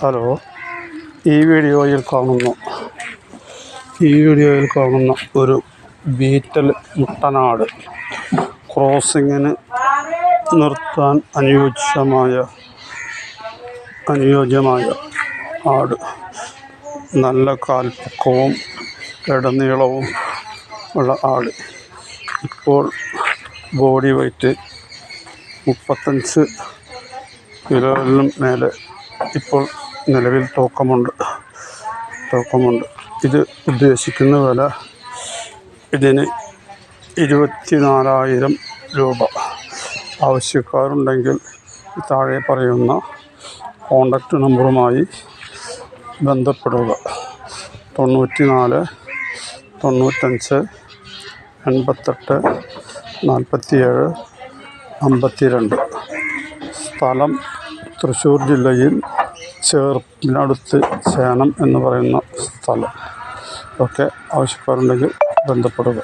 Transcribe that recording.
Hello, ഈ വീഡിയോയിൽ കാണുന്ന ഒരു ബീറ്റൽ മുട്ടനാട് ക്രോസിങ്ങിന് നിർത്താൻ അനുയോജ്യമായ ആട്. നല്ല കാൽപ്പൊക്കവും ഇടനീളവും ഉള്ള ആട്. ഇപ്പോൾ ബോഡി വെയ്റ്റ് 35 കിലോയിലും മേലെ ഇപ്പോൾ നിലവിൽ തൂക്കമുണ്ട്. ഇത് ഉദ്ദേശിക്കുന്ന വില ഇതിന് 24,000 രൂപ. ആവശ്യക്കാരുണ്ടെങ്കിൽ താഴെ പറയുന്ന കോൺടാക്റ്റ് നമ്പറുമായി ബന്ധപ്പെടുക. 94 95 88 47 52. സ്ഥലം തൃശ്ശൂർ ജില്ലയിൽ ചേർപ്പിനടുത്ത് ചേനം എന്ന് പറയുന്ന സ്ഥലം. ആവശ്യക്കാരുണ്ടെങ്കിൽ ബന്ധപ്പെടുക.